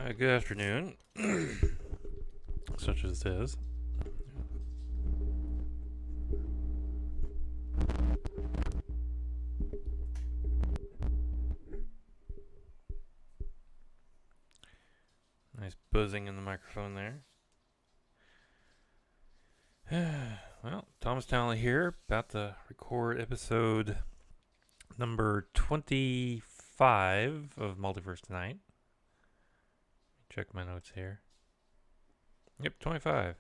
Good afternoon, such as this is. Nice buzzing in the microphone there. Well, Thomas Townley here, about to record episode number 25 of Multiverse tonight. Check my notes here. Yep, 25.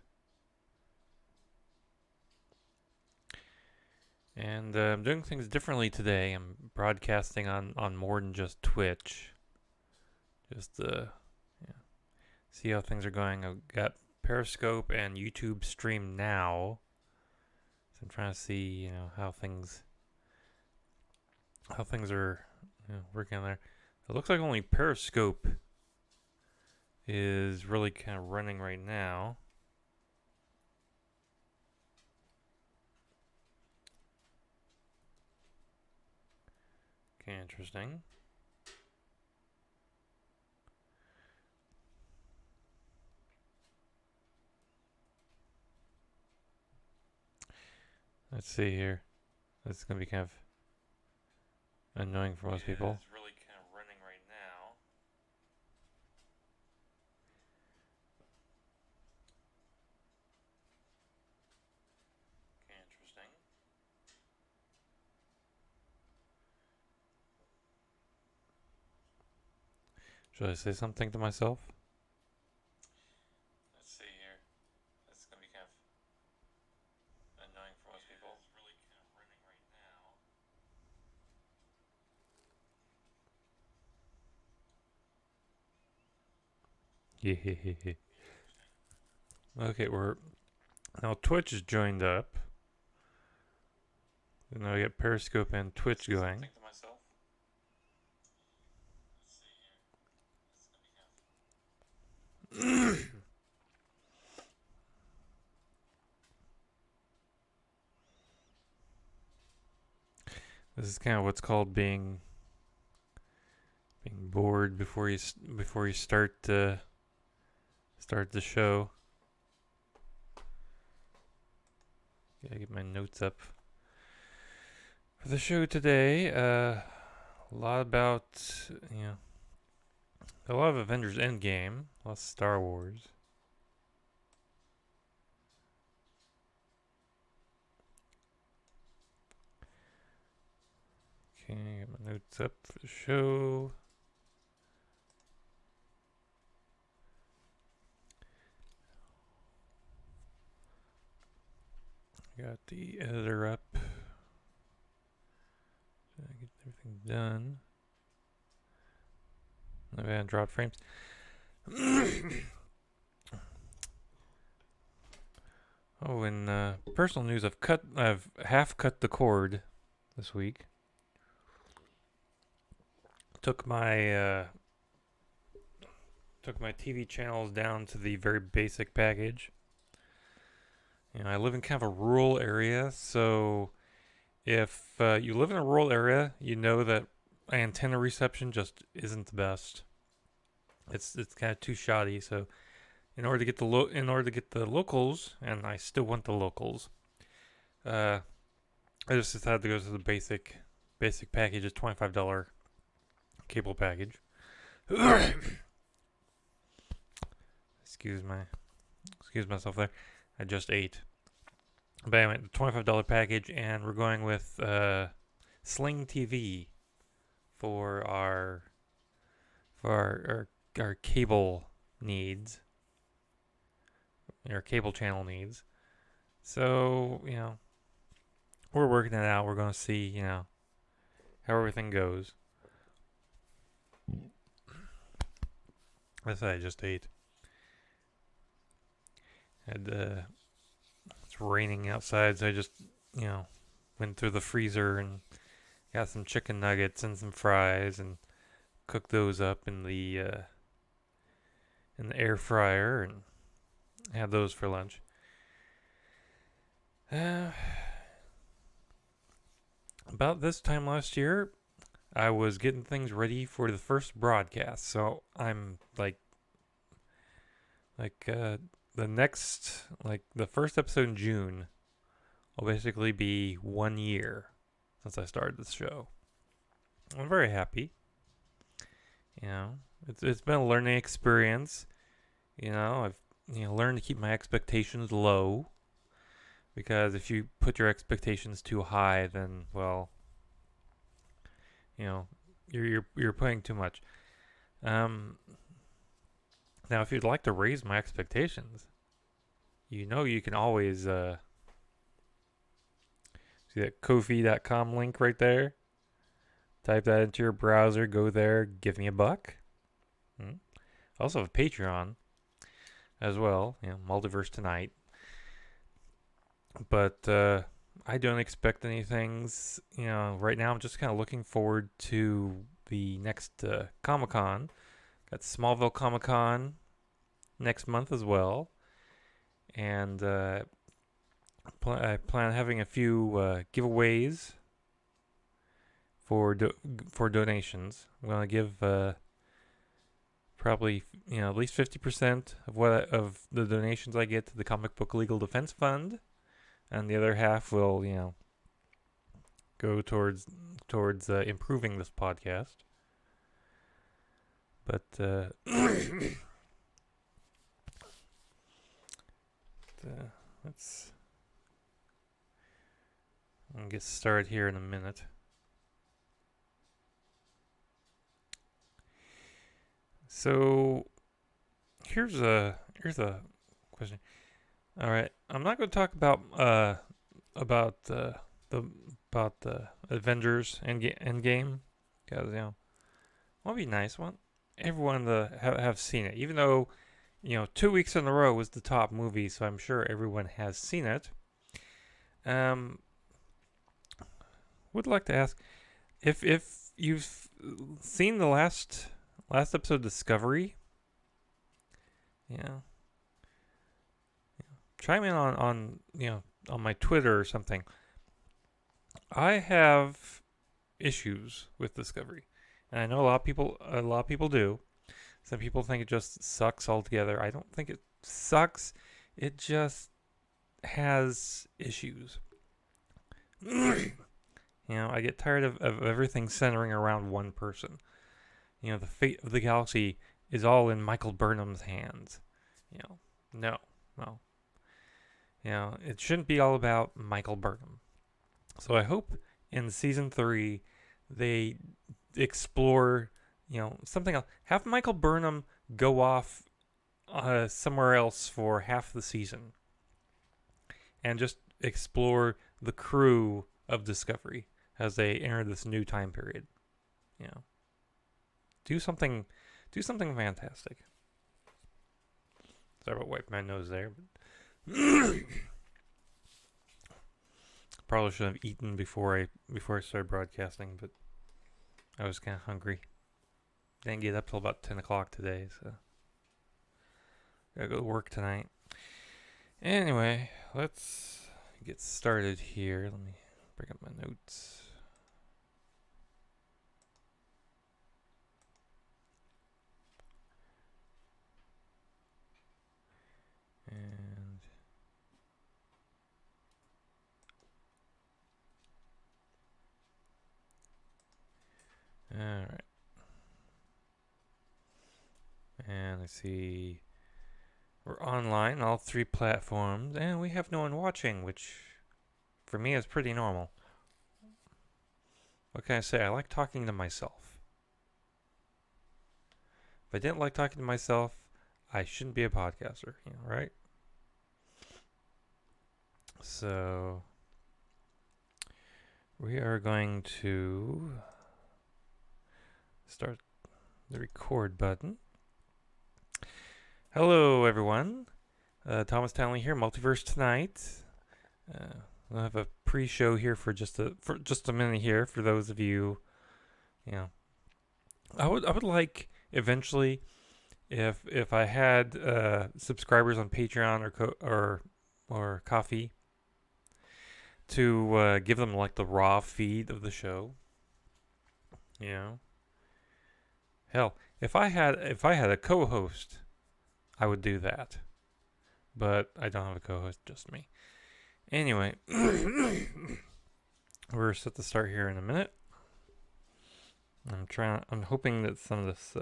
And I'm doing things differently today. I'm broadcasting on more than just Twitch. Just see how things are going. I've got Periscope and YouTube Stream now. So I'm trying to see, how things are working on there. It looks like only Periscope is really kind of running right now. Okay, interesting. Let's see here. This is going to be kind of annoying for most people. It's really kind of running right now. Okay, interesting. Should I say something to myself? Let's see here. This is going to be kind of annoying for most people. It's really kind of running right now. Yeah. Okay, we're now Twitch is joined up. And now we got Periscope and Twitch going. This is kind of what's called being bored before you start the show. Gotta get my notes up for the show today. A lot about a lot of Avengers Endgame, a lot of Star Wars. Okay, get my notes up for the show. Got the editor up. So I get everything done. I've had drop frames. Oh, in personal news, I've half cut the cord this week. Took my TV channels down to the very basic package. I live in kind of a rural area, so if you live in a rural area, you know that antenna reception just isn't the best. It's kind of too shoddy. So in order to get the locals, and I still want the locals, I just decided to go to the basic package. It's $25 cable package. Excuse myself there. I just ate. But anyway, the $25 package, and we're going with Sling TV for our cable needs, our cable channel needs. So we're working it out. We're going to see how everything goes. That's what I just ate. And it's raining outside, so I just went through the freezer and got some chicken nuggets and some fries and cooked those up in the air fryer and had those for lunch. About this time last year, I was getting things ready for the first broadcast, so I'm like Like the next, like the first episode in June will basically be 1 year since I started this show. I'm very happy. You know, it's been a learning experience. I've learned to keep my expectations low because if you put your expectations too high, then well, you know, you're putting too much. Um, Now, if you'd like to raise my expectations, you can always see that Ko-fi.com link right there. Type that into your browser. Go there. Give me $1. I also have a Patreon as well. Multiverse tonight. But I don't expect anything. Right now I'm just kind of looking forward to the next Comic Con. Got Smallville Comic Con next month as well, and I plan on having a few giveaways for donations. I'm gonna give probably at least 50% of the donations I get to the Comic Book Legal Defense Fund, and the other half will go towards improving this podcast. But let's get started here in a minute. So here's a question. All right, I'm not going to talk about the Avengers Endgame because it would be nice. I want everyone to have seen it, even though 2 weeks in a row was the top movie, so I'm sure everyone has seen it. Would like to ask if you've seen the last episode, Discovery. Yeah. Chime in on my Twitter or something. I have issues with Discovery, and I know a lot of people do. Some people think it just sucks altogether. I don't think it sucks. It just has issues. I get tired of everything centering around one person. The fate of the galaxy is all in Michael Burnham's hands. No. It shouldn't be all about Michael Burnham. So I hope in season 3 they explore, something else. Have Michael Burnham go off somewhere else for half the season and just explore the crew of Discovery as they enter this new time period. Do something fantastic. Sorry about wiping my nose there. Probably should have eaten before I started broadcasting, but I was kind of hungry. Didn't get up till about 10 o'clock today, so gotta go to work tonight. Anyway, let's get started here. Let me bring up my notes. And all right. And I see we're online, all 3 platforms, and we have no one watching, which for me is pretty normal. What can I say? I like talking to myself. If I didn't like talking to myself, I shouldn't be a podcaster, right? So we are going to start the record button. Hello, everyone. Thomas Townley here, Multiverse tonight. We'll have a pre-show here for just a minute here for those of you. I would like eventually, if I had subscribers on Patreon or Coffee, to give them like the raw feed of the show. Hell, if I had a co-host I would do that. But I don't have a co-host, just me. Anyway, we're set to start here in a minute. I'm hoping that some of this,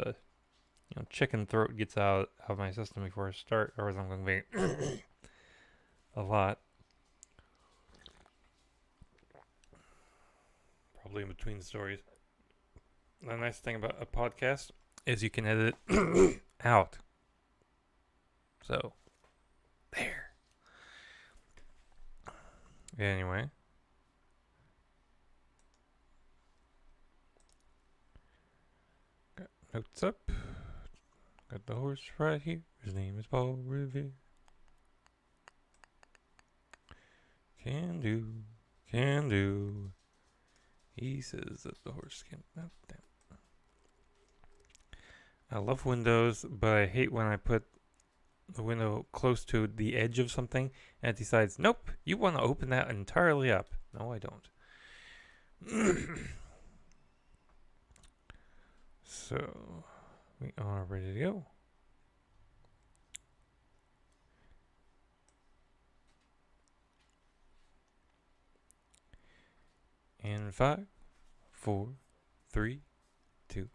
chicken throat gets out of my system before I start, or else I'm going to be a lot. Probably in between stories. The nice thing about a podcast is you can edit it out. So, there. Anyway. Got notes up. Got the horse right here. His name is Paul Revere. Can do. He says that the horse can. Oh, damn. I love windows, but I hate when I put the window close to the edge of something and it decides, nope, you want to open that entirely up. No, I don't. So, we are ready to go. In 5, 4, 3, 2.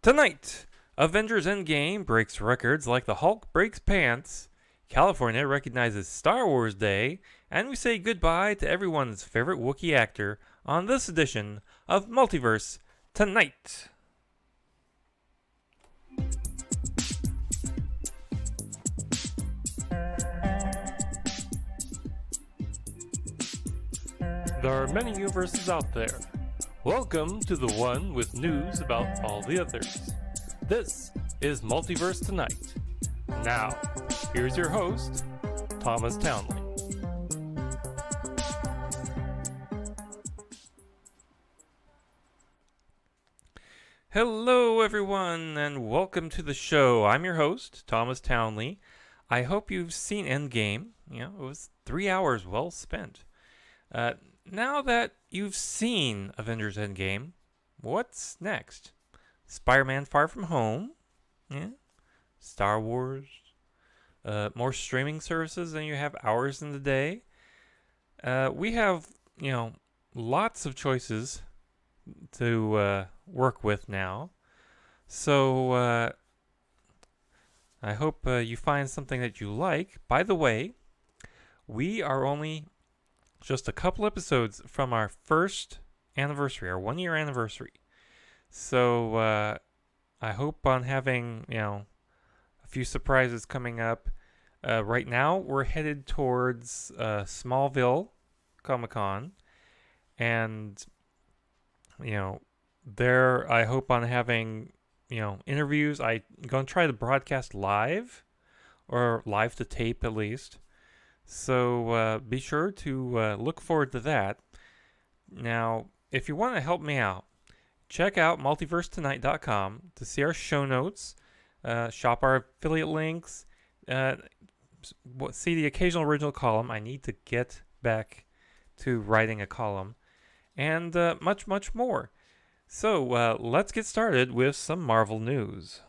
Tonight, Avengers Endgame breaks records like the Hulk breaks pants, California recognizes Star Wars Day, and we say goodbye to everyone's favorite Wookiee actor on this edition of Multiverse Tonight. There are many universes out there. Welcome to the one with news about all the others. This is Multiverse Tonight. Now, here's your host, Thomas Townley. Hello, everyone, and welcome to the show. I'm your host, Thomas Townley. I hope you've seen Endgame. It was 3 hours well spent. Now that you've seen Avengers Endgame, what's next? Spider-Man Far From Home? Yeah. Star Wars? More streaming services than you have hours in the day? We have, lots of choices to work with now. So, I hope you find something that you like. By the way, we are only just a couple episodes from our first anniversary, our 1 year anniversary. So I hope on having, a few surprises coming up. Right now, we're headed towards Smallville Comic-Con. And, there I hope on having, interviews. I'm going to try to broadcast live, or live to tape at least. So be sure to look forward to that. Now, if you want to help me out, check out multiversetonight.com to see our show notes, shop our affiliate links, see the occasional original column. I need to get back to writing a column, and much, much more. So let's get started with some Marvel news.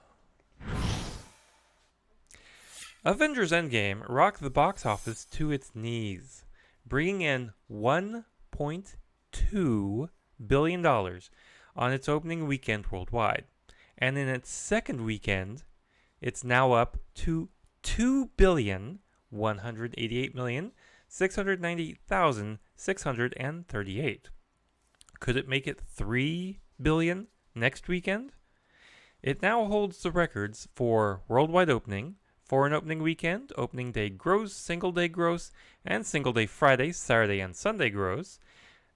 Avengers Endgame rocked the box office to its knees, bringing in $1.2 billion on its opening weekend worldwide. And in its second weekend, it's now up to $2,188,690,638. Could it make it $3 billion next weekend? It now holds the records for worldwide opening, foreign opening weekend, opening day gross, single day gross, and single day Friday, Saturday, and Sunday gross,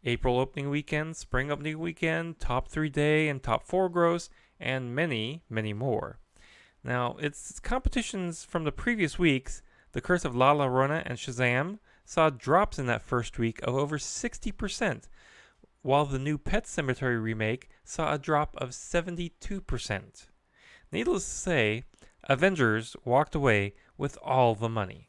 April opening weekend, spring opening weekend, top 3 day and top 4 gross, and many, many more. Now, its competitions from the previous weeks, The Curse of La Llorona and Shazam, saw drops in that first week of over 60%, while the new Pet Sematary remake saw a drop of 72%. Needless to say, Avengers walked away with all the money,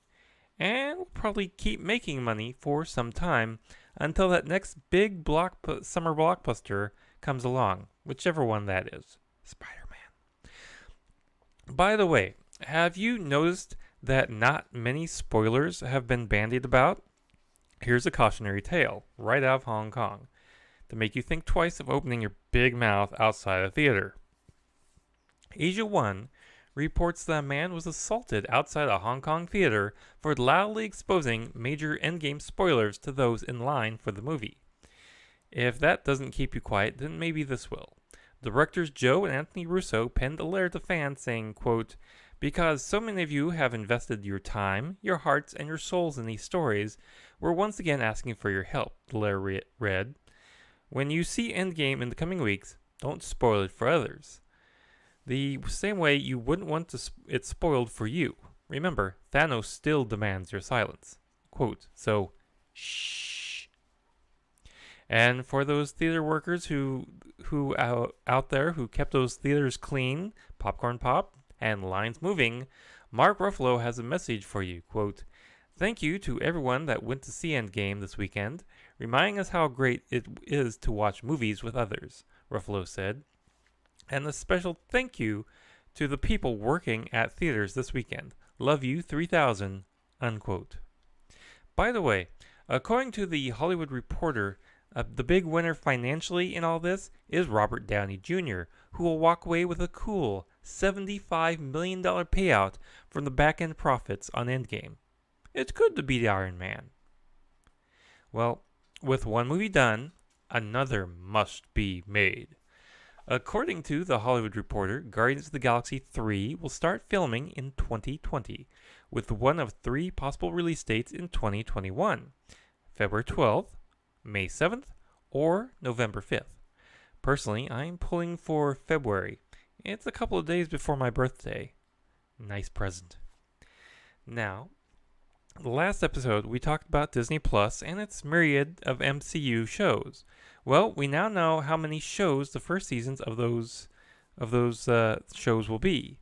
and will probably keep making money for some time until that next big summer blockbuster comes along, whichever one that is. Spider-Man. By the way, have you noticed that not many spoilers have been bandied about? Here's a cautionary tale, right out of Hong Kong, to make you think twice of opening your big mouth outside a theater. Asia 1 reports that a man was assaulted outside a Hong Kong theater for loudly exposing major Endgame spoilers to those in line for the movie. If that doesn't keep you quiet, then maybe this will. Directors Joe and Anthony Russo penned a letter to fans saying, quote, "Because so many of you have invested your time, your hearts, and your souls in these stories, we're once again asking for your help," the letter read. "When you see Endgame in the coming weeks, don't spoil it for others. The same way you wouldn't want it spoiled for you. Remember, Thanos still demands your silence." Quote, so, shh. And for those theater workers who out there who kept those theaters clean, popcorn pop, and lines moving, Mark Ruffalo has a message for you. Quote, "Thank you to everyone that went to see Endgame this weekend, reminding us how great it is to watch movies with others," Ruffalo said. "And a special thank you to the people working at theaters this weekend. Love you 3000, unquote. By the way, according to the Hollywood Reporter, the big winner financially in all this is Robert Downey Jr., who will walk away with a cool $75 million payout from the back end profits on Endgame. It's good to beat Iron Man. Well, with one movie done, another must be made. According to The Hollywood Reporter, Guardians of the Galaxy 3 will start filming in 2020, with one of three possible release dates in 2021: February 12th, May 7th, or November 5th. Personally, I'm pulling for February. It's a couple of days before my birthday. Nice present. Now, the last episode we talked about Disney Plus and its myriad of MCU shows. Well, we now know how many shows the first seasons of those shows will be.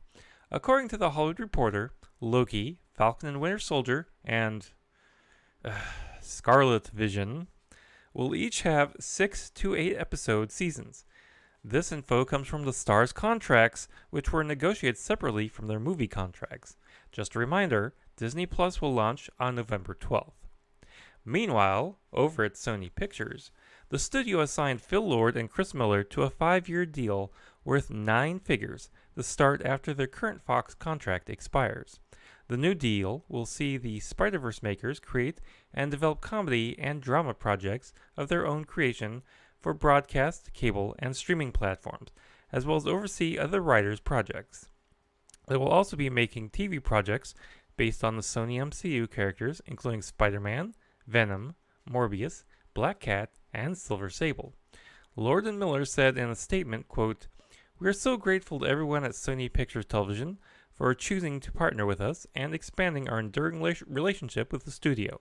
According to the Hollywood Reporter, Loki, Falcon and Winter Soldier, and Scarlet Vision will each have 6 to 8 episode seasons. This info comes from the stars' contracts, which were negotiated separately from their movie contracts. Just a reminder, Disney Plus will launch on November 12th. Meanwhile, over at Sony Pictures, the studio assigned Phil Lord and Chris Miller to a 5-year deal worth 9 figures to start after their current Fox contract expires. The new deal will see the Spider-Verse makers create and develop comedy and drama projects of their own creation for broadcast, cable, and streaming platforms, as well as oversee other writers' projects. They will also be making TV projects based on the Sony MCU characters, including Spider-Man, Venom, Morbius, Black Cat, and Silver Sable. Lord and Miller said in a statement, quote, "We are so grateful to everyone at Sony Pictures Television for choosing to partner with us and expanding our enduring relationship with the studio.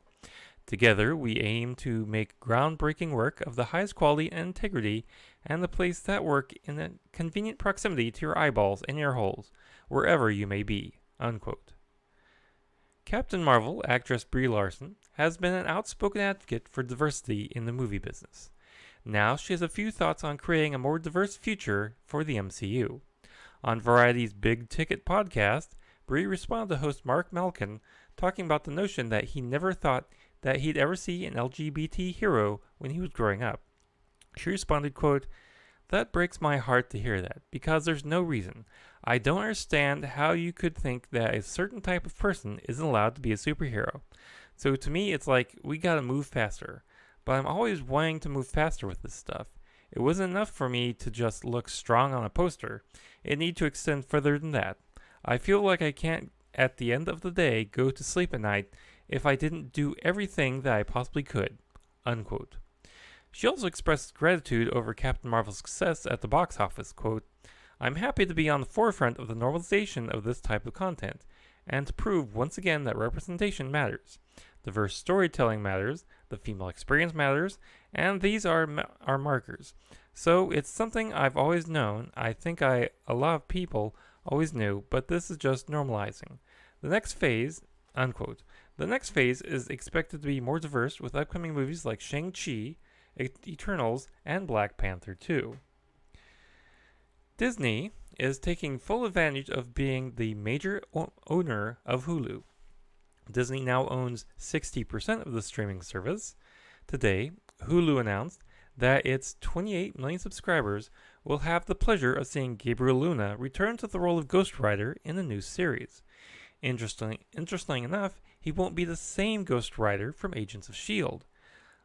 Together, we aim to make groundbreaking work of the highest quality and integrity and to place that work in a convenient proximity to your eyeballs and ear holes, wherever you may be," unquote. Captain Marvel actress Brie Larson has been an outspoken advocate for diversity in the movie business. Now she has a few thoughts on creating a more diverse future for the MCU. On Variety's Big Ticket podcast, Brie responded to host Mark Malkin talking about the notion that he never thought that he'd ever see an LGBT hero when he was growing up. She responded, quote, "That breaks my heart to hear that, because there's no reason. I don't understand how you could think that a certain type of person isn't allowed to be a superhero. So to me, it's like, we gotta move faster. But I'm always wanting to move faster with this stuff. It wasn't enough for me to just look strong on a poster. It needed to extend further than that. I feel like I can't, at the end of the day, go to sleep at night if I didn't do everything that I possibly could," unquote. She also expressed gratitude over Captain Marvel's success at the box office, quote, "I'm happy to be on the forefront of the normalization of this type of content, and to prove once again that representation matters. Diverse storytelling matters, the female experience matters, and these are markers. So it's something I've always known. I think a lot of people always knew, but this is just normalizing. The next phase," unquote. The next phase is expected to be more diverse with upcoming movies like Shang-Chi, Eternals, and Black Panther 2. Disney is taking full advantage of being the major owner of Hulu. Disney now owns 60% of the streaming service. Today, Hulu announced that its 28 million subscribers will have the pleasure of seeing Gabriel Luna return to the role of Ghost Rider in the new series. Interestingly enough, he won't be the same Ghost Rider from Agents of S.H.I.E.L.D.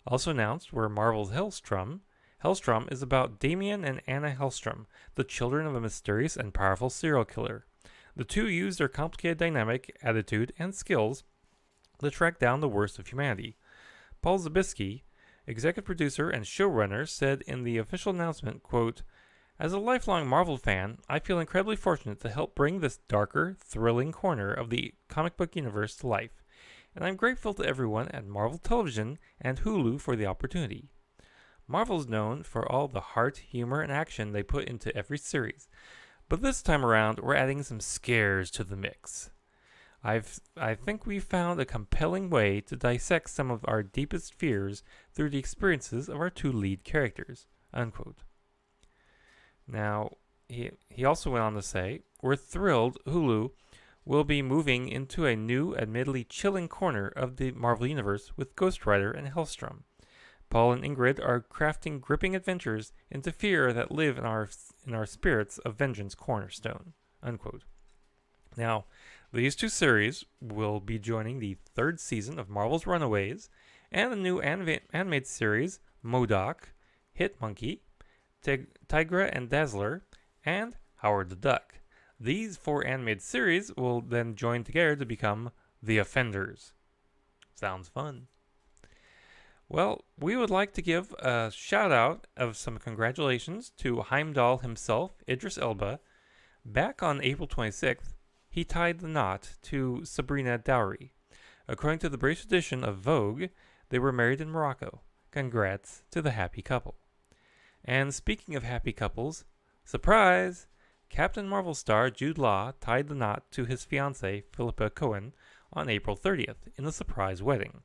Also announced were Marvel's Hellstrom. Hellstrom is about Damien and Anna Hellstrom, the children of a mysterious and powerful serial killer. The two use their complicated dynamic, attitude, and skills to track down the worst of humanity. Paul Zabiskie, executive producer and showrunner, said in the official announcement, quote, "As a lifelong Marvel fan, I feel incredibly fortunate to help bring this darker, thrilling corner of the comic book universe to life, and I'm grateful to everyone at Marvel Television and Hulu for the opportunity. Marvel's known for all the heart, humor, and action they put into every series, but this time around, we're adding some scares to the mix. I think we found a compelling way to dissect some of our deepest fears through the experiences of our two lead characters." Unquote. Now, he also went on to say, "We're thrilled Hulu will be moving into a new, admittedly chilling corner of the Marvel Universe with Ghost Rider and Hellstrom. Paul and Ingrid are crafting gripping adventures into fear that live in our spirits of vengeance cornerstone." Unquote. Now, these two series will be joining the third season of Marvel's Runaways and the new animated series MODOK, Hit Monkey, Tigra and Dazzler, and Howard the Duck. These 4 animated series will then join together to become The Offenders. Sounds fun. Well, we would like to give a shout out of some congratulations to Heimdall himself, Idris Elba. Back on April 26th, he tied the knot to Sabrina Dowry. According to the British edition of Vogue, they were married in Morocco. Congrats to the happy couple. And speaking of happy couples, surprise! Captain Marvel star Jude Law tied the knot to his fiancée, Philippa Cohen, on April 30th in a surprise wedding.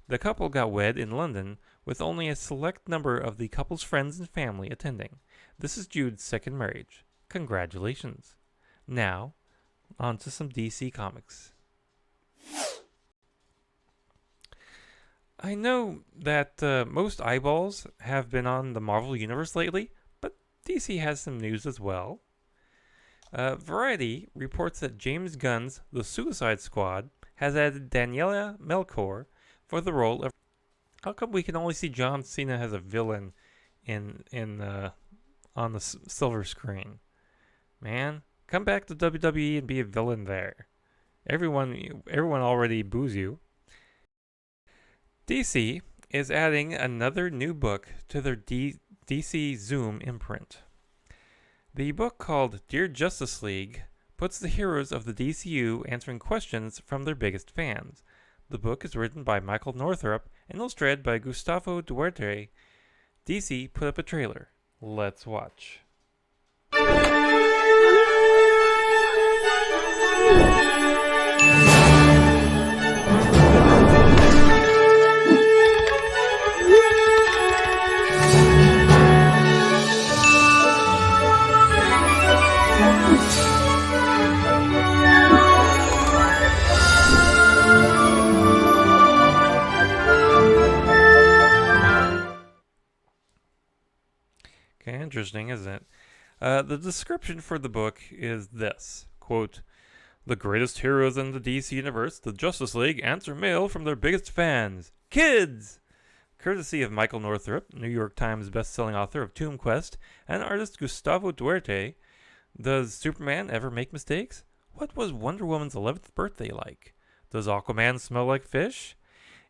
The couple got wed in London with only a select number of the couple's friends and family attending. This is Jude's second marriage. Congratulations. Now, on to some DC Comics. I know that most eyeballs have been on the Marvel Universe lately, but DC has some news as well. Variety reports that James Gunn's The Suicide Squad has added Daniela Melchior for the role of... How come we can only see John Cena as a villain on the silver screen? Man, come back to WWE and be a villain there. Everyone already boos you. DC is adding another new book to their DC Zoom imprint. The book, called Dear Justice League, puts the heroes of the DCU answering questions from their biggest fans. The book is written by Michael Northrup and illustrated by Gustavo Duarte. DC put up a trailer. Let's watch. Okay, interesting, isn't it? The description for the book is this, quote, "The greatest heroes in the DC universe, the Justice League, answer mail from their biggest fans, kids!" Courtesy of Michael Northrup, New York Times best-selling author of Tomb Quest, and artist Gustavo Duarte. Does Superman ever make mistakes? What was Wonder Woman's 11th birthday like? Does Aquaman smell like fish?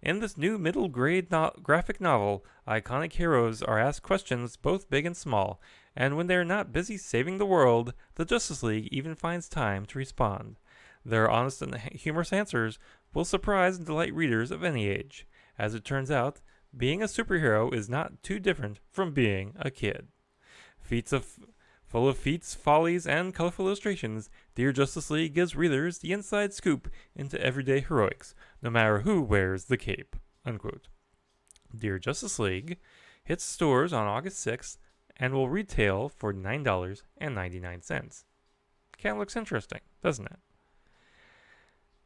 In this new middle-grade graphic novel, iconic heroes are asked questions both big and small, and when they are not busy saving the world, the Justice League even finds time to respond. Their honest and humorous answers will surprise and delight readers of any age. As it turns out, being a superhero is not too different from being a kid. Full of feats, follies, and colorful illustrations, Dear Justice League gives readers the inside scoop into everyday heroics, no matter who wears the cape. Unquote. Dear Justice League hits stores on August 6th and will retail for $9.99. Kind of looks interesting, doesn't it?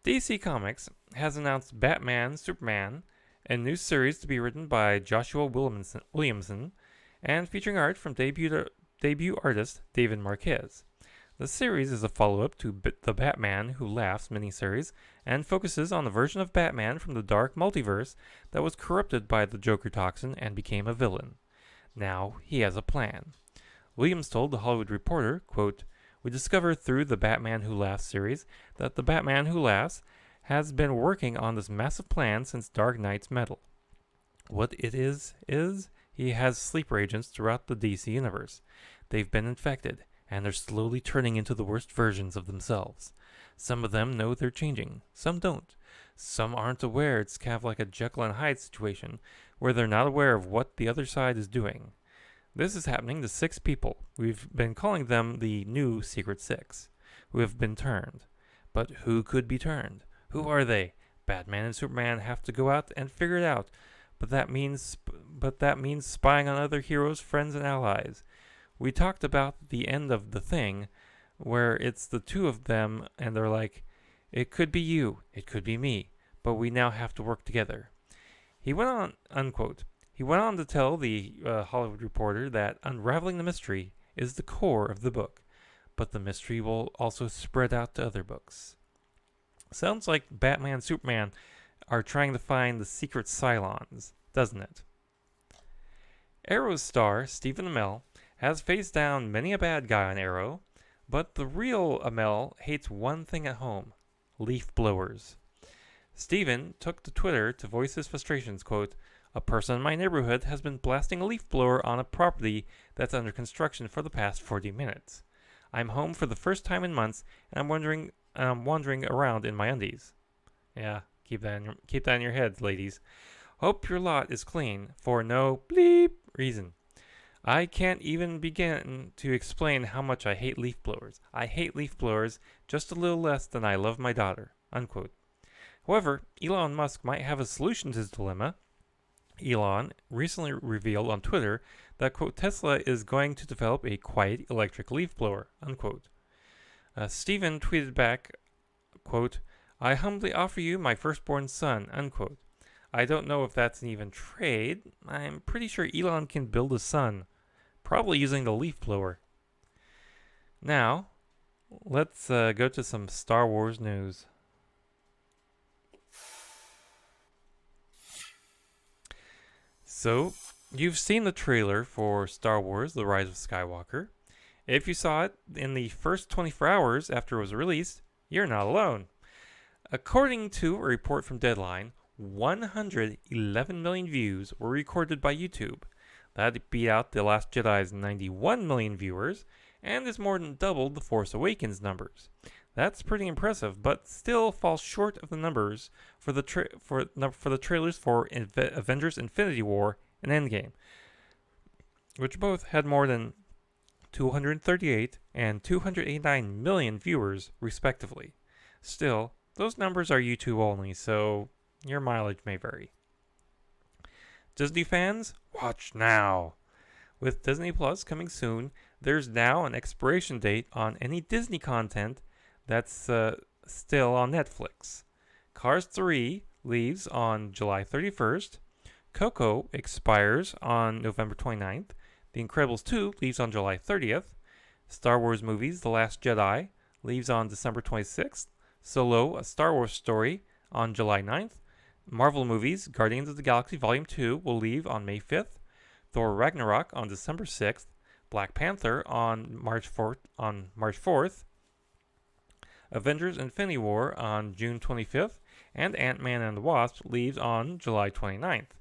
DC Comics has announced Batman Superman, a new series to be written by Joshua Williamson and featuring art from debut artist David Marquez. The series is a follow-up to the Batman Who Laughs miniseries and focuses on the version of Batman from the dark multiverse that was corrupted by the Joker toxin and became a villain. Now he has a plan. Williams told The Hollywood Reporter, quote, "We discovered through the Batman Who Laughs series that the Batman Who Laughs has been working on this massive plan since Dark Knight's Metal. What it is he has sleeper agents throughout the DC universe. They've been infected, and they're slowly turning into the worst versions of themselves. Some of them know they're changing, some don't. Some aren't aware. It's kind of like a Jekyll and Hyde situation, where they're not aware of what the other side is doing. This is happening to 6 people. We've been calling them the new Secret Six, who have been turned. But who could be turned? Who are they? Batman and Superman have to go out and figure it out. But that means spying on other heroes, friends, and allies. We talked about the end of The Thing, where it's the 2 of them, and they're like, it could be you, it could be me, but we now have to work together." He went on, unquote. He went on to tell the Hollywood Reporter that unraveling the mystery is the core of the book, but the mystery will also spread out to other books. Sounds like Batman and Superman are trying to find the secret Cylons, doesn't it? Arrow's star, Stephen Amell, has faced down many a bad guy on Arrow, but the real Amell hates one thing at home: leaf blowers. Stephen took to Twitter to voice his frustrations, quote, "A person in my neighborhood has been blasting a leaf blower on a property that's under construction for the past 40 minutes. I'm home for the first time in months, and I'm wandering around in my undies." Yeah, keep that in your heads, ladies. "Hope your lot is clean, for no bleep reason. I can't even begin to explain how much I hate leaf blowers. I hate leaf blowers just a little less than I love my daughter," unquote. However, Elon Musk might have a solution to his dilemma. Elon recently revealed on Twitter that, quote, Tesla is going to develop a quiet electric leaf blower, unquote. Stephen tweeted back, quote, "I humbly offer you my firstborn son," unquote. I don't know if that's an even trade. I'm pretty sure Elon can build a son, probably using the leaf blower. Now, let's go to some Star Wars news. So, you've seen the trailer for Star Wars: The Rise of Skywalker. If you saw it in the first 24 hours after it was released, you're not alone. According to a report from Deadline, 111 million views were recorded by YouTube. That beat out The Last Jedi's 91 million viewers, and is more than double The Force Awakens numbers. That's pretty impressive, but still falls short of the numbers for the trailers for Avengers: Infinity War and Endgame, which both had more than 238 and 289 million viewers, respectively. Still, those numbers are YouTube only, so your mileage may vary. Disney fans, watch now! With Disney Plus coming soon, there's now an expiration date on any Disney content that's still on Netflix. Cars 3 leaves on July 31st. Coco expires on November 29th. The Incredibles 2 leaves on July 30th. Star Wars movies: The Last Jedi leaves on December 26th. Solo: A Star Wars Story on July 9th. Marvel movies: Guardians of the Galaxy Volume 2 will leave on May 5th. Thor Ragnarok on December 6th. Black Panther on March 4th. Avengers: Infinity War on June 25th. And Ant-Man and the Wasp leaves on July 29th.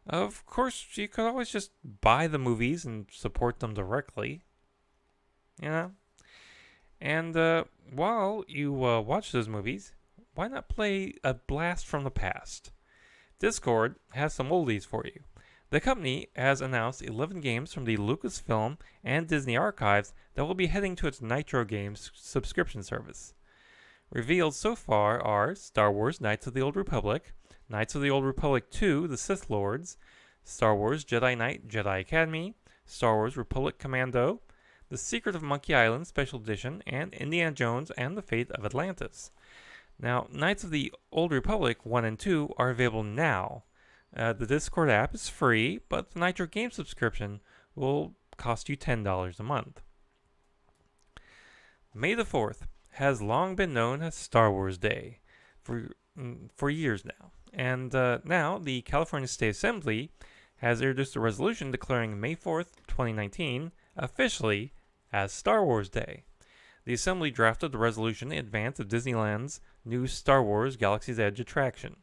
Of course, you could always just buy the movies and support them directly. You know? And while you watch those movies, why not play a blast from the past? Discord has some oldies for you. The company has announced 11 games from the Lucasfilm and Disney archives that will be heading to its Nitro Games subscription service. Revealed so far are Star Wars: Knights of the Old Republic, Knights of the Old Republic 2: The Sith Lords, Star Wars Jedi Knight Jedi Academy, Star Wars Republic Commando, The Secret of Monkey Island Special Edition, and Indiana Jones and the Fate of Atlantis. Now, Knights of the Old Republic 1 and 2 are available now. The Discord app is free, but the Nitro Game subscription will cost you $10 a month. May the 4th has long been known as Star Wars Day for years now. And now the California State Assembly has introduced a resolution declaring May 4th, 2019 officially as Star Wars Day. The Assembly drafted the resolution in advance of Disneyland's new Star Wars Galaxy's Edge attraction.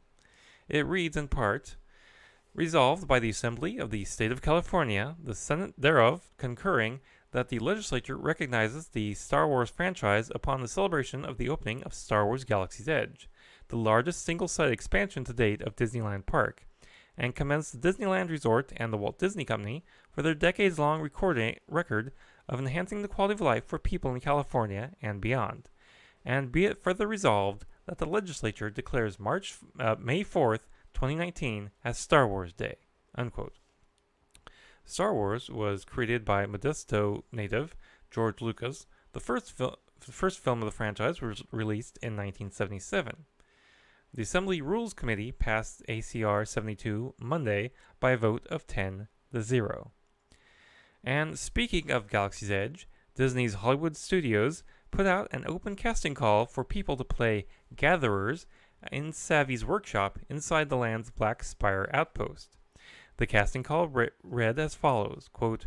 It reads in part, resolved by the Assembly of the State of California, the Senate thereof concurring that the legislature recognizes the Star Wars franchise upon the celebration of the opening of Star Wars Galaxy's Edge, the largest single-site expansion to date of Disneyland Park, and commends the Disneyland Resort and the Walt Disney Company for their decades-long record of enhancing the quality of life for people in California and beyond. And be it further resolved that the legislature declares May 4th, 2019 as Star Wars Day. Unquote. Star Wars was created by Modesto native George Lucas. The first film of the franchise was released in 1977. The Assembly Rules Committee passed ACR 72 Monday by a vote of 10-0. And speaking of Galaxy's Edge, Disney's Hollywood Studios put out an open casting call for people to play Gatherers in Savvy's workshop inside the land's Black Spire outpost. The casting call read as follows, quote,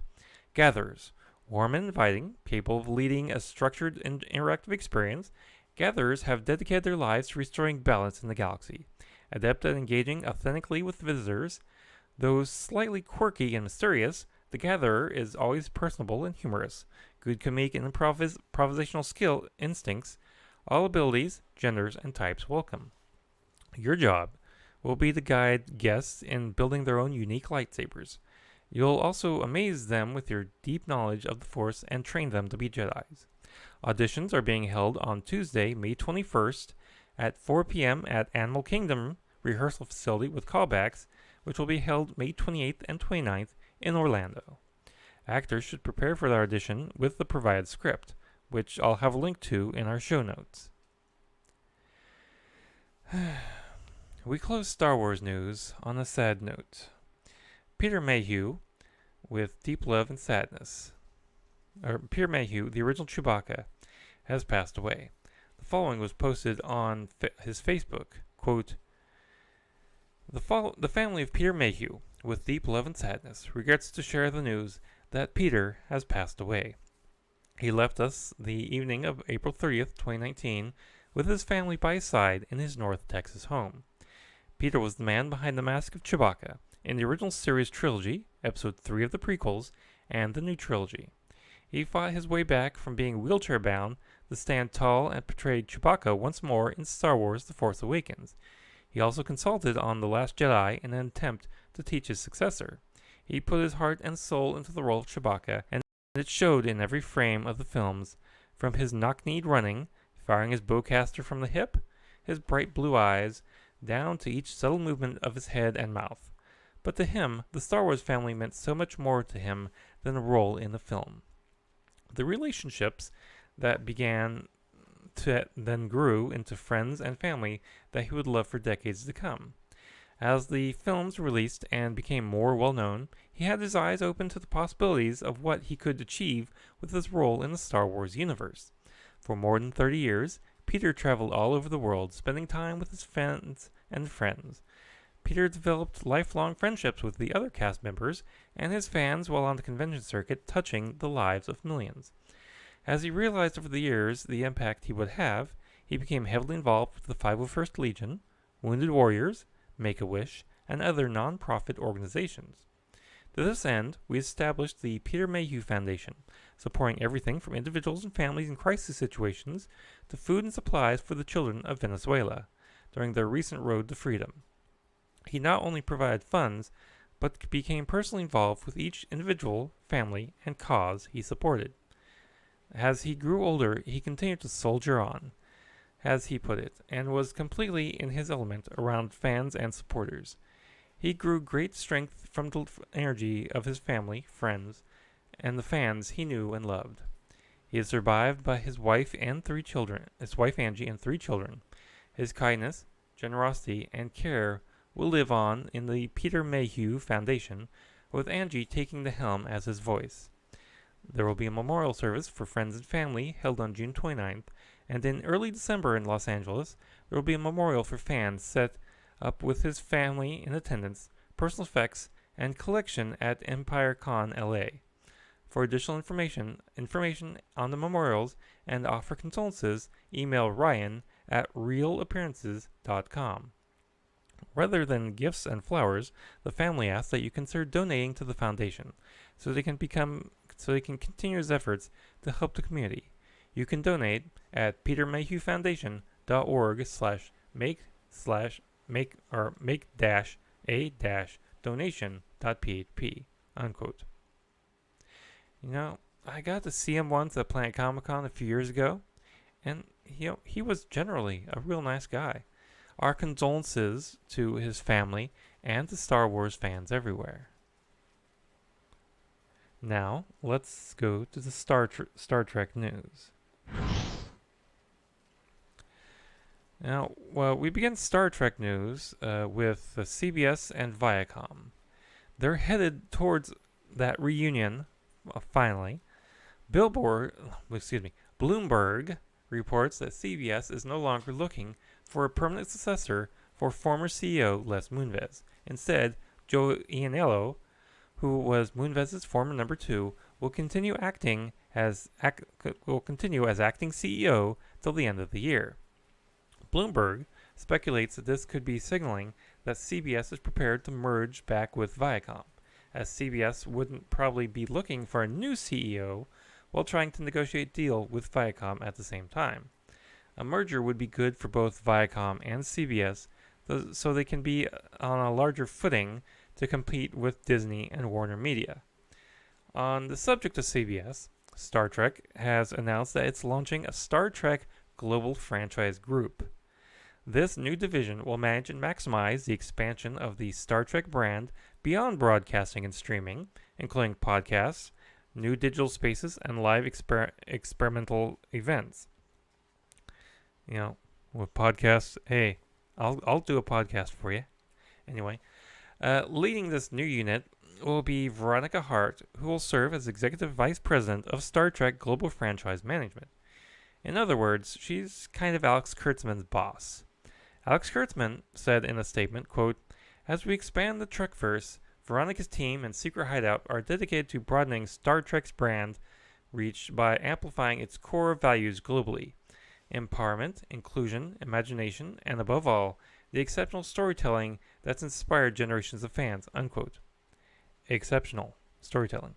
Gatherers, warm and inviting, capable of leading a structured and interactive experience, Gatherers have dedicated their lives to restoring balance in the galaxy. Adept at engaging authentically with visitors, though slightly quirky and mysterious, the Gatherer is always personable and humorous, good comedic and improvisational skill instincts, all abilities, genders, and types welcome. Your job will be to guide guests in building their own unique lightsabers. You'll also amaze them with your deep knowledge of the Force and train them to be Jedis. Auditions are being held on Tuesday, May 21st at 4 p.m. at Animal Kingdom rehearsal facility with callbacks, which will be held May 28th and 29th in Orlando. Actors should prepare for their audition with the provided script, which I'll have a link to in our show notes. We close Star Wars news on a sad note. Peter Mayhew, with Deep Love and Sadness, Peter Mayhew, the original Chewbacca, has passed away. The following was posted on his Facebook. Quote, the family of Peter Mayhew, with deep love and sadness, regrets to share the news that Peter has passed away. He left us the evening of April 30th, 2019, with his family by his side in his North Texas home. Peter was the man behind the Mask of Chewbacca in the original series trilogy, Episode 3 of the prequels, and the new trilogy. He fought his way back from being wheelchair-bound to stand tall and portrayed Chewbacca once more in Star Wars The Force Awakens. He also consulted on The Last Jedi in an attempt to teach his successor. He put his heart and soul into the role of Chewbacca, and it showed in every frame of the films, from his knock-kneed running, firing his bowcaster from the hip, his bright blue eyes, down to each subtle movement of his head and mouth. But to him, the Star Wars family meant so much more to him than a role in the film. The relationships that began then grew into friends and family that he would love for decades to come. As the films released and became more well-known, he had his eyes open to the possibilities of what he could achieve with his role in the Star Wars universe. For more than 30 years, Peter traveled all over the world, spending time with his fans and friends. Peter developed lifelong friendships with the other cast members and his fans while on the convention circuit, touching the lives of millions. As he realized over the years the impact he would have, he became heavily involved with the 501st Legion, Wounded Warriors, Make-A-Wish, and other non-profit organizations. To this end, we established the Peter Mayhew Foundation, supporting everything from individuals and families in crisis situations to food and supplies for the children of Venezuela during their recent road to freedom. He not only provided funds, but became personally involved with each individual, family, and cause he supported. As he grew older, he continued to soldier on, as he put it, and was completely in his element around fans and supporters. He grew great strength from the energy of his family, friends, and the fans he knew and loved. He is survived by his wife and 3 children, his wife Angie and 3 children. His kindness, generosity, and care will live on in the Peter Mayhew Foundation, with Angie taking the helm as his voice. There will be a memorial service for friends and family held on June 29th, and in early December in Los Angeles, there will be a memorial for fans set up with his family in attendance, personal effects, and collection at EmpireCon LA. For additional information on the memorials, and offer condolences, email Ryan at realappearances.com. Rather than gifts and flowers, the family asks that you consider donating to the foundation so they can continue his efforts to help the community. You can donate at petermayhewfoundation.org/make-a-donation.php. Unquote. You know, I got to see him once at Planet Comic Con a few years ago, and he was generally a real nice guy. Our condolences to his family and to Star Wars fans everywhere. Now, let's go to the Star Trek news. Now, well, we begin Star Trek news with CBS and Viacom. They're headed towards that reunion, finally. Bloomberg reports that CBS is no longer looking for a permanent successor for former CEO Les Moonves. Instead, Joe Iannello, who was Moonves' former number 2, will continue as acting CEO till the end of the year. Bloomberg speculates that this could be signaling that CBS is prepared to merge back with Viacom, as CBS wouldn't probably be looking for a new CEO while trying to negotiate a deal with Viacom at the same time. A merger would be good for both Viacom and CBS, so they can be on a larger footing to compete with Disney and Warner Media. On the subject of CBS, Star Trek has announced that it's launching a Star Trek Global Franchise Group. This new division will manage and maximize the expansion of the Star Trek brand beyond broadcasting and streaming, including podcasts, new digital spaces, and live experimental events. You know, with podcasts, hey, I'll do a podcast for you. Anyway, leading this new unit will be Veronica Hart, who will serve as Executive Vice President of Star Trek Global Franchise Management. In other words, she's kind of Alex Kurtzman's boss. Alex Kurtzman said in a statement, quote, "As we expand the Trekverse, Veronica's team and Secret Hideout are dedicated to broadening Star Trek's brand reach by amplifying its core values globally. Empowerment, inclusion, imagination, and above all, the exceptional storytelling that's inspired generations of fans," unquote. Exceptional storytelling.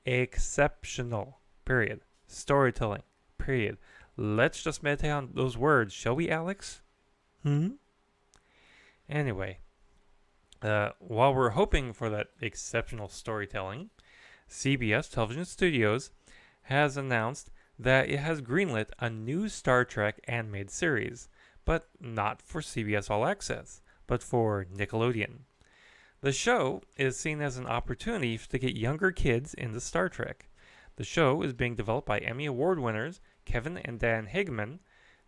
Exceptional, period. Storytelling, period. Let's just meditate on those words, shall we, Alex? Anyway, while we're hoping for that exceptional storytelling, CBS Television Studios has announced that it has greenlit a new Star Trek animated series, but not for CBS All Access, but for Nickelodeon. The show is seen as an opportunity to get younger kids into Star Trek. The show is being developed by Emmy Award winners Kevin and Dan Hageman.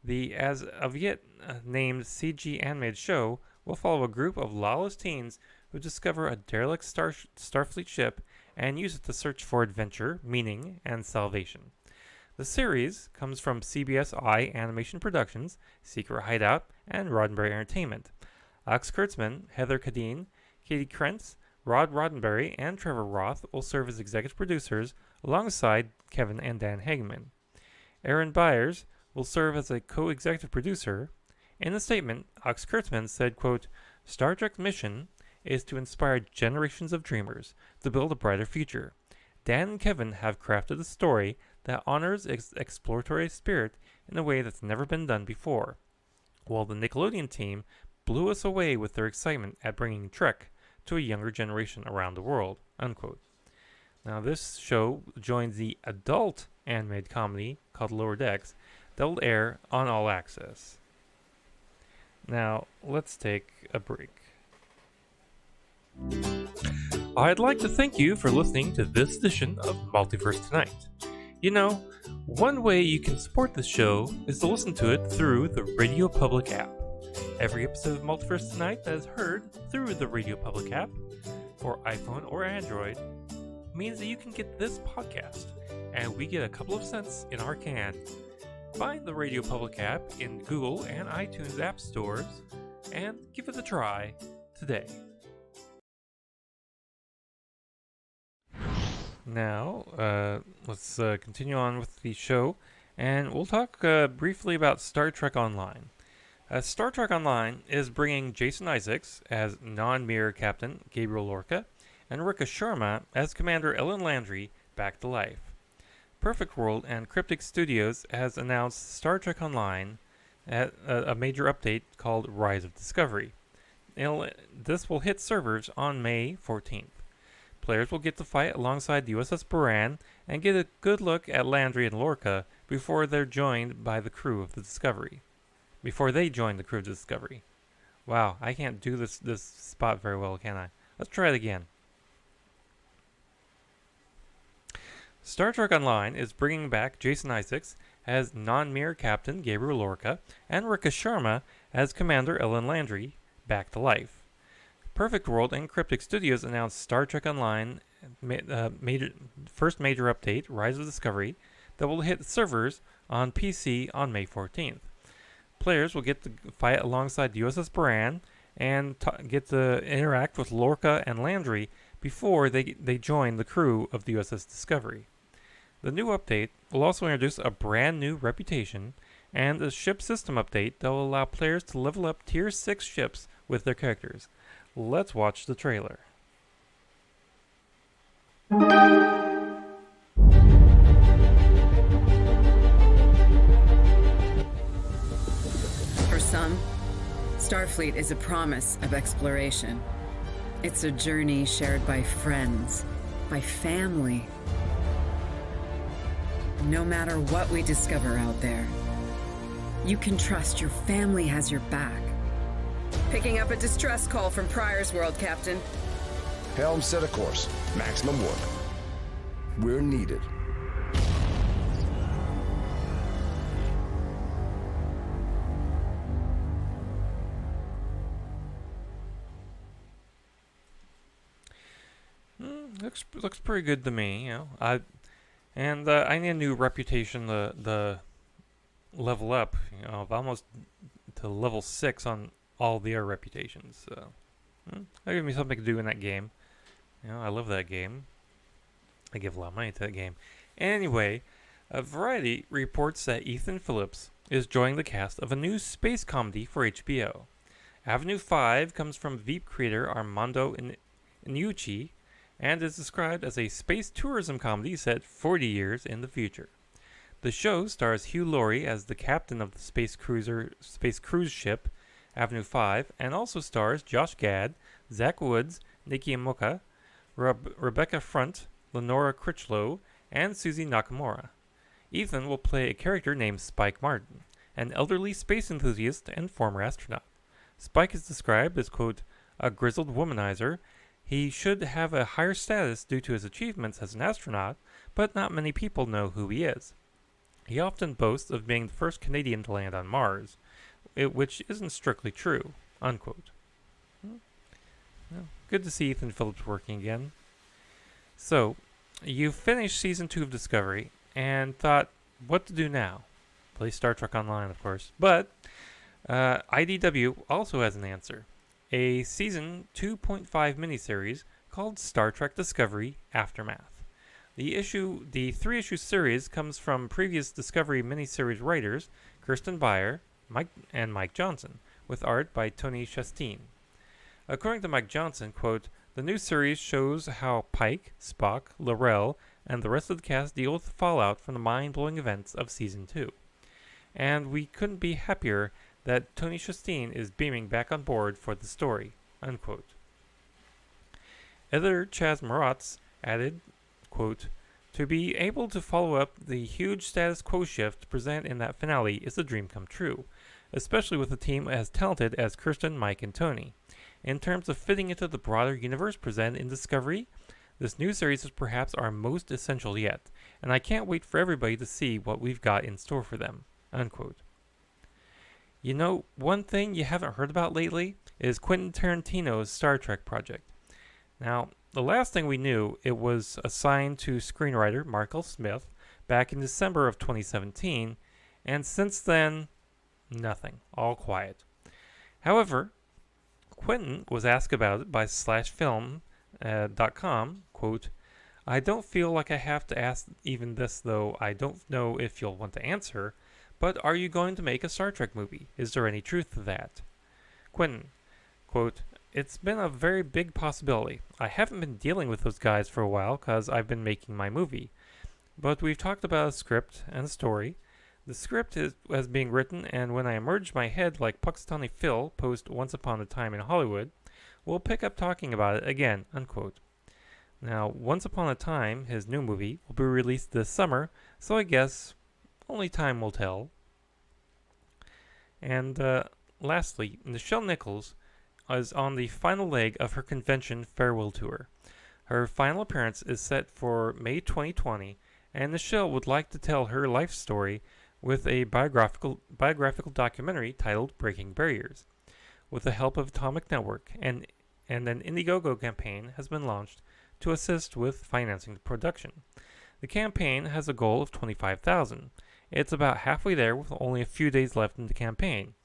The as of yet named CG animated show will follow a group of lawless teens who discover a derelict Starfleet ship and use it to search for adventure, meaning, and salvation. The series comes from CBS Eye Animation Productions, Secret Hideout, and Roddenberry Entertainment. Alex Kurtzman, Heather Kadeen, Katie Krentz, Rod Roddenberry, and Trevor Roth will serve as executive producers alongside Kevin and Dan Hageman. Aaron Byers will serve as a co-executive producer. In a statement, Alex Kurtzman said, quote, "Star Trek's mission is to inspire generations of dreamers to build a brighter future. Dan and Kevin have crafted a story that honors its exploratory spirit in a way that's never been done before, while the Nickelodeon team blew us away with their excitement at bringing Trek to a younger generation around the world," unquote. Now, this show joins the adult animated comedy called Lower Decks that will air on All Access. Now, let's take a break. I'd like to thank you for listening to this edition of Multiverse Tonight. You know, one way you can support this show is to listen to it through the Radio Public app. Every episode of Multiverse Tonight that is heard through the Radio Public app for iPhone or Android means that you can get this podcast, and we get a couple of cents in our can. Find the Radio Public app in Google and iTunes app stores and give it a try today. Now, let's continue on with the show, and we'll talk briefly about Star Trek Online. Star Trek Online is bringing Jason Isaacs as non-mirror Captain Gabriel Lorca and Rika Sharma as Commander Ellen Landry back to life. Perfect World and Cryptic Studios has announced Star Trek Online at a major update called Rise of Discovery. This will hit servers on May 14th. Players will get to fight alongside the USS Buran and get a good look at Landry and Lorca before they're joined by the crew of the Discovery. Before they join the crew of the Discovery. Wow, I can't do this spot very well, can I? Let's try it again. Star Trek Online is bringing back Jason Isaacs as non-mirror Captain Gabriel Lorca and Rika Sharma as Commander Ellen Landry back to life. Perfect World and Cryptic Studios announced Star Trek Online first major update, Rise of Discovery, that will hit servers on PC on May 14th. Players will get to fight alongside the USS Buran and get to interact with Lorca and Landry before they join the crew of the USS Discovery. The new update will also introduce a brand new reputation and a ship system update that will allow players to level up Tier 6 ships with their characters. Let's watch the trailer. For some, Starfleet is a promise of exploration. It's a journey shared by friends, by family. No matter what we discover out there, you can trust your family has your back. Picking up a distress call from Pryor's World, Captain. Helm set a course. Maximum warp. We're needed. Looks pretty good to me, you know. I need a new reputation the level up. You know, I've almost to level 6 on all the other reputations. So that gives me something to do in that game. You know, I love that game. I give a lot of money to that game. Anyway, Variety reports that Ethan Phillips is joining the cast of a new space comedy for HBO. Avenue 5 comes from Veep creator Armando Iannucci and is described as a space tourism comedy set 40 years in the future. The show stars Hugh Laurie as the captain of the space cruise ship Avenue 5, and also stars Josh Gad, Zach Woods, Nikki Amoka, Rebecca Front, Lenora Critchlow, and Susie Nakamura. Ethan will play a character named Spike Martin, an elderly space enthusiast and former astronaut. Spike is described as, quote, a grizzled womanizer. He should have a higher status due to his achievements as an astronaut, but not many people know who he is. He often boasts of being the first Canadian to land on Mars, which isn't strictly true, unquote. Well, good to see Ethan Phillips working again. So, you finished Season 2 of Discovery and thought, what to do now? Play Star Trek Online, of course. But IDW also has an answer. A Season 2.5 miniseries called Star Trek Discovery Aftermath. The 3-issue series comes from previous Discovery miniseries writers Kirsten Beyer and Mike Johnson, with art by Tony Chastain. According to Mike Johnson, quote, the new series shows how Pike, Spock, L'Rell, and the rest of the cast deal with the fallout from the mind-blowing events of Season 2. And we couldn't be happier that Tony Chastain is beaming back on board for the story, unquote. Editor Chaz Moratz added, quote, to be able to follow up the huge status quo shift present in that finale is a dream come true, especially with a team as talented as Kirsten, Mike, and Tony. In terms of fitting into the broader universe presented in Discovery, this new series is perhaps our most essential yet, and I can't wait for everybody to see what we've got in store for them." Unquote. You know, one thing you haven't heard about lately is Quentin Tarantino's Star Trek project. Now, the last thing we knew, it was assigned to screenwriter Markel Smith back in December of 2017, and since then, nothing. All quiet. However, Quentin was asked about it by SlashFilm.com, quote, "I don't feel like I have to ask even this, though I don't know if you'll want to answer, but are you going to make a Star Trek movie? Is there any truth to that?" Quentin, quote, "It's been a very big possibility. I haven't been dealing with those guys for a while because I've been making my movie. But we've talked about a script and a story. The script was being written, and when I emerge my head like Puxatawny Phil post Once Upon a Time in Hollywood, we'll pick up talking about it again," unquote. Now, Once Upon a Time, his new movie, will be released this summer, so I guess only time will tell. And lastly, Nichelle Nichols is on the final leg of her convention farewell tour. Her final appearance is set for May 2020, and Nichelle would like to tell her life story with a biographical documentary titled Breaking Barriers. With the help of Atomic Network, and an Indiegogo campaign has been launched to assist with financing the production. The campaign has a goal of $25,000. It's about halfway there with only a few days left in the campaign.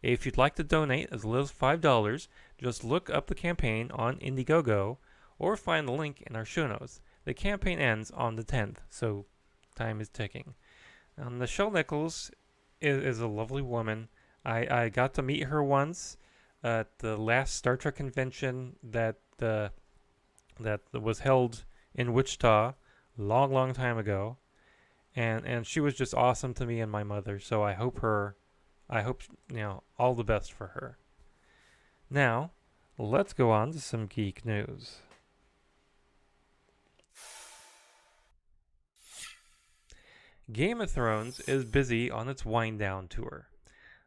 If you'd like to donate as little as $5, just look up the campaign on Indiegogo or find the link in our show notes. The campaign ends on the 10th, so time is ticking. Nichelle Nichols is a lovely woman. I got to meet her once at the last Star Trek convention that was held in Wichita long time ago, and she was just awesome to me and my mother. So I hope all the best for her. Now, let's go on to some geek news. Game of Thrones is busy on its wind-down tour.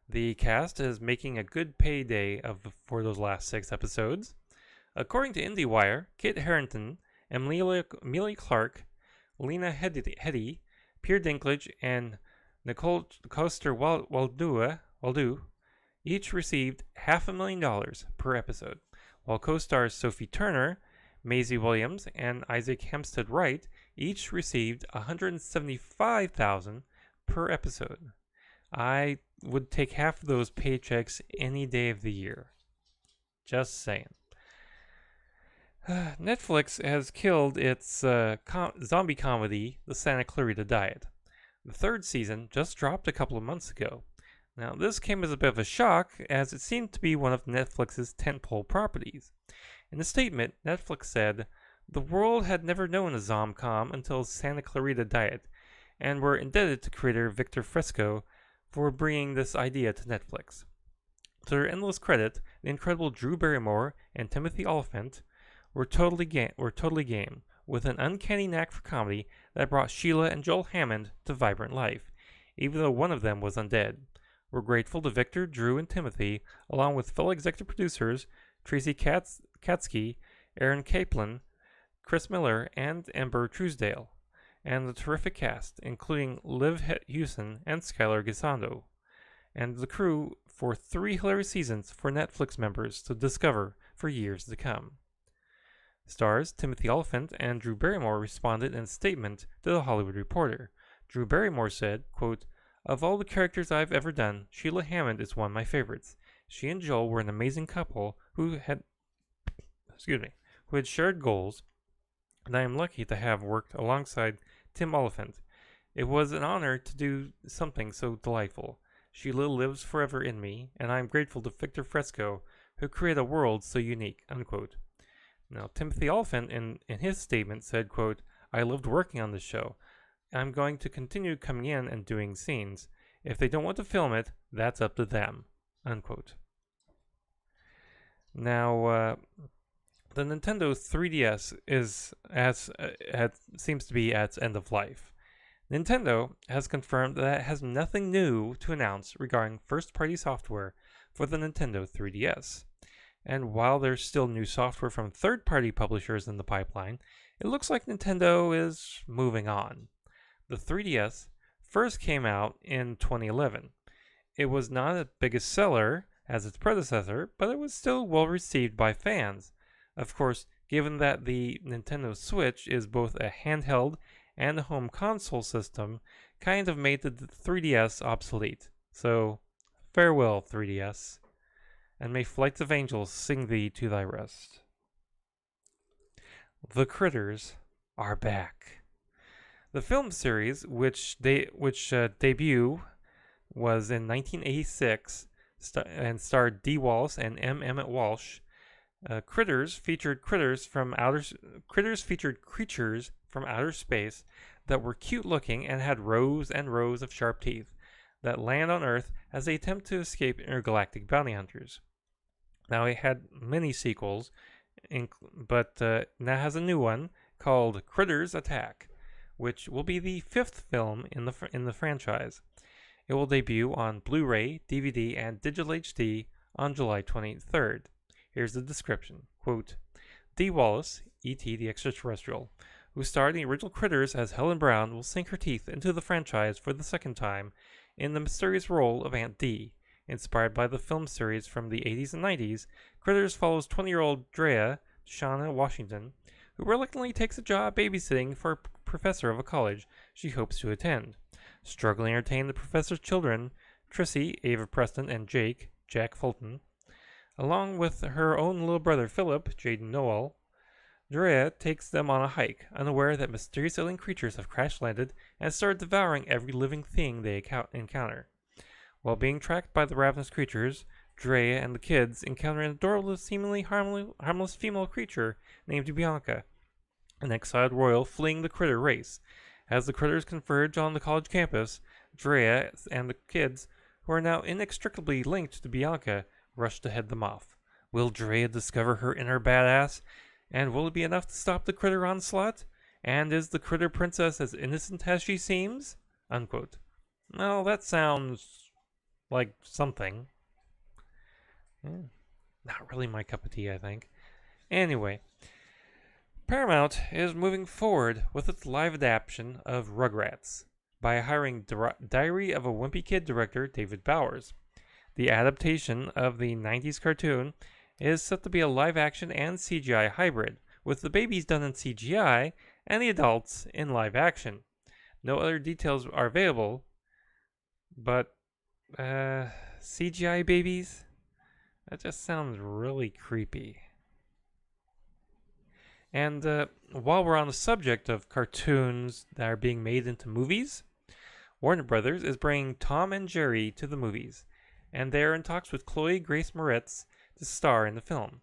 The cast is making a good payday for those last 6 episodes. According to IndieWire, Kit Harington, Emilia Clarke, Lena Headey, Peter Dinklage, and Nicole Coster-Waldau each received $500,000 per episode, while co-stars Sophie Turner, Maisie Williams, and Isaac Hempstead Wright each received $175,000 per episode. I would take half of those paychecks any day of the year. Just saying. Netflix has killed its zombie comedy, The Santa Clarita Diet. The 3rd season just dropped a couple of months ago. Now, this came as a bit of a shock, as it seemed to be one of Netflix's tentpole properties. In a statement, Netflix said, "The world had never known a zom-com until Santa Clarita Diet, and we're indebted to creator Victor Fresco for bringing this idea to Netflix." To their endless credit, the incredible Drew Barrymore and Timothy Olyphant were totally game, with an uncanny knack for comedy that brought Sheila and Joel Hammond to vibrant life, even though one of them was undead. We're grateful to Victor, Drew, and Timothy, along with fellow executive producers Tracy Katsky, Aaron Kaplan, Chris Miller, and Amber Truesdale, and the terrific cast, including Liv Hewson and Skylar Gisondo, and the crew for 3 hilarious seasons for Netflix members to discover for years to come. Stars Timothy Olyphant and Drew Barrymore responded in a statement to The Hollywood Reporter. Drew Barrymore said, quote, "Of all the characters I've ever done, Sheila Hammond is one of my favorites. She and Joel were an amazing couple who had shared goals, and I am lucky to have worked alongside Tim Olyphant. It was an honor to do something so delightful. Sheila lives forever in me, and I am grateful to Victor Fresco, who created a world so unique," unquote. Now, Timothy Olyphant, in his statement, said, quote, "I loved working on this show. I'm going to continue coming in and doing scenes. If they don't want to film it, that's up to them," unquote. Now, the Nintendo 3DS seems to be at its end of life. Nintendo has confirmed that it has nothing new to announce regarding first-party software for the Nintendo 3DS. And while there's still new software from third-party publishers in the pipeline, it looks like Nintendo is moving on. The 3DS first came out in 2011. It was not as big a seller as its predecessor, but it was still well received by fans. Of course, given that the Nintendo Switch is both a handheld and a home console system, kind of made the 3DS obsolete. So, farewell, 3DS, and may flights of angels sing thee to thy rest. The Critters are back. The film series, which debut was in 1986 and starred Dee Wallace and M. Emmett Walsh. Critters featured creatures from outer space that were cute looking and had rows and rows of sharp teeth that land on Earth as they attempt to escape intergalactic bounty hunters. Now it had many sequels, but now has a new one called Critters Attack, which will be the 5th film in the franchise. It will debut on Blu-ray, DVD, and Digital HD on July 23rd. Here's the description. Quote, Dee Wallace, E.T. the Extraterrestrial, who starred in the original Critters as Helen Brown, will sink her teeth into the franchise for the second time in the mysterious role of Aunt Dee. Inspired by the film series from the 80s and 90s, Critters follows 20-year-old Drea Shauna Washington, who reluctantly takes a job babysitting for a professor of a college she hopes to attend. Struggling to entertain the professor's children, Trissy, Ava Preston, and Jake, Jack Fulton, along with her own little brother Philip, Jaden Noel, Drea takes them on a hike, unaware that mysterious alien creatures have crash-landed and started devouring every living thing they encounter. While being tracked by the ravenous creatures, Drea and the kids encounter an adorable, seemingly harmless female creature named Bianca, an exiled royal fleeing the critter race. As the critters converge on the college campus, Drea and the kids, who are now inextricably linked to Bianca, rush to head them off. Will Drea discover her inner badass? And will it be enough to stop the critter onslaught? And is the critter princess as innocent as she seems? Unquote. Well, that sounds like something. Not really my cup of tea, I think. Anyway, Paramount is moving forward with its live adaptation of Rugrats by hiring Diary of a Wimpy Kid director David Bowers. The adaptation of the 90s cartoon is set to be a live-action and CGI hybrid, with the babies done in CGI and the adults in live-action. No other details are available, but CGI babies? That just sounds really creepy. And while we're on the subject of cartoons that are being made into movies, Warner Brothers is bringing Tom and Jerry to the movies, and they are in talks with Chloe Grace Moretz to star in the film.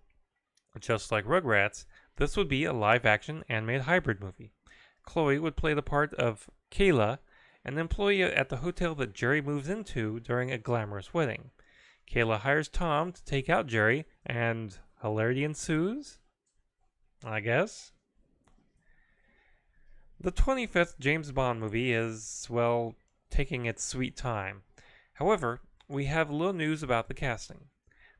Just like Rugrats, this would be a live-action animated hybrid movie. Chloe would play the part of Kayla, an employee at the hotel that Jerry moves into during a glamorous wedding. Kayla hires Tom to take out Jerry, and hilarity ensues? I guess. The 25th James Bond movie is, well, taking its sweet time. However, we have little news about the casting.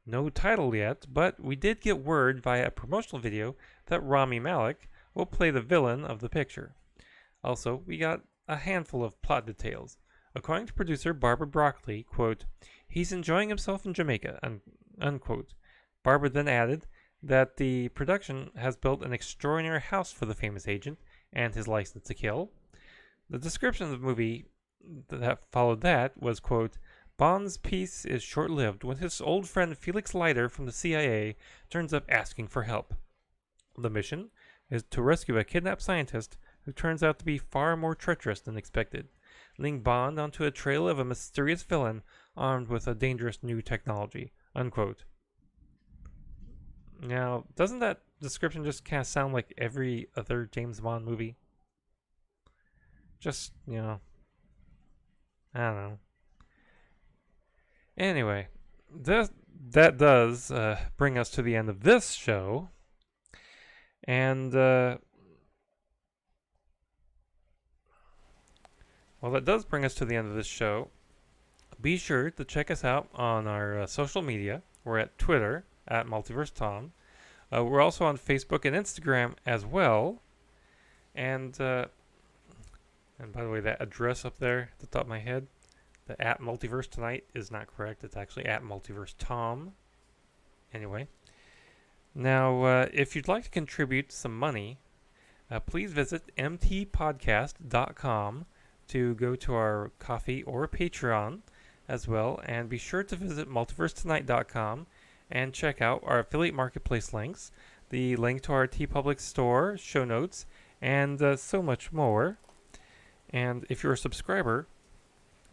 No title yet, but we did get word via a promotional video that Rami Malek will play the villain of the picture. Also, we got a handful of plot details. According to producer Barbara Broccoli, quote, he's enjoying himself in Jamaica, unquote. Barbara then added that the production has built an extraordinary house for the famous agent and his license to kill. The description of the movie that followed that was, quote, Bond's peace is short-lived when his old friend Felix Leiter from the CIA turns up asking for help. The mission is to rescue a kidnapped scientist who turns out to be far more treacherous than expected, leading Bond onto a trail of a mysterious villain armed with a dangerous new technology, unquote. Now, doesn't that description just kind of sound like every other James Bond movie? Just, I don't know. Anyway, that does bring us to the end of this show. And, that does bring us to the end of this show. Be sure to check us out on our social media. We're at Twitter at Multiverse Tom. We're also on Facebook and Instagram as well. And by the way, that address up there at the top of my head, the at Multiverse Tonight, is not correct. It's actually at Multiverse Tom. Anyway. Now, if you'd like to contribute some money, please visit mtpodcast.com to go to our Coffee or Patreon as well. And be sure to visit multiversetonight.com and check out our affiliate marketplace links, the link to our TeePublic store, show notes, and so much more. And if you're a subscriber,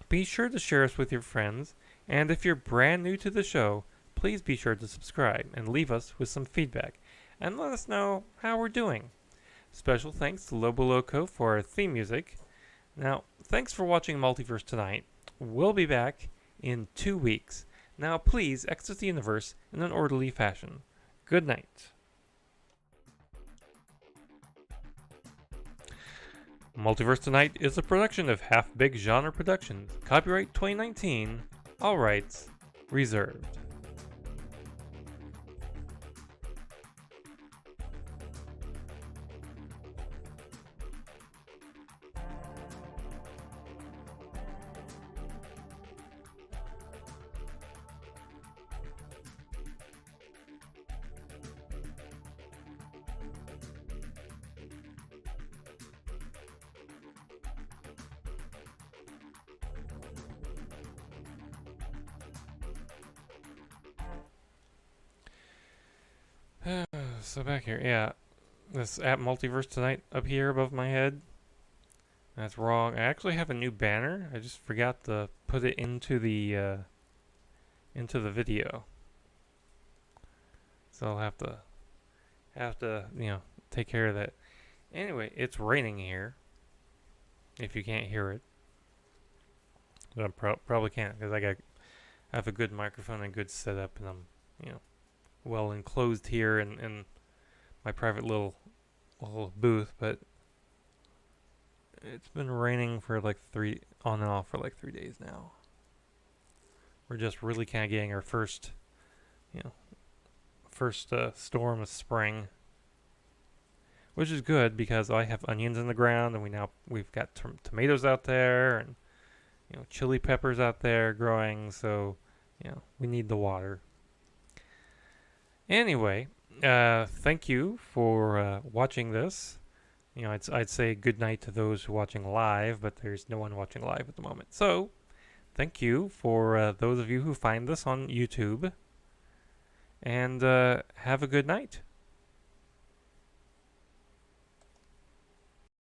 be sure to share us with your friends. And if you're brand new to the show, please be sure to subscribe and leave us with some feedback and let us know how we're doing. Special thanks to Lobo Loco for our theme music. Now, thanks for watching Multiverse Tonight. We'll be back in 2 weeks. Now, please exit the universe in an orderly fashion. Good night. Multiverse Tonight is a production of Half Big Genre Productions. Copyright 2019. All rights reserved. So back here, yeah, this app Multiverse Tonight up here above my head, that's wrong. I actually have a new banner. I just forgot to put it into the video, so I'll have to take care of that. Anyway, it's raining here. If you can't hear it, I probably can't because I have a good microphone and good setup, and I'm well enclosed here in my private little booth, but it's been raining for like on and off for like 3 days now. We're just really kind of getting our first storm of spring, which is good because I have onions in the ground, and we've got tomatoes out there, and chili peppers out there growing, so we need the water. Anyway, thank you for watching this. I'd say good night to those who are watching live, but there's no one watching live at the moment. So, thank you for those of you who find this on YouTube, and have a good night.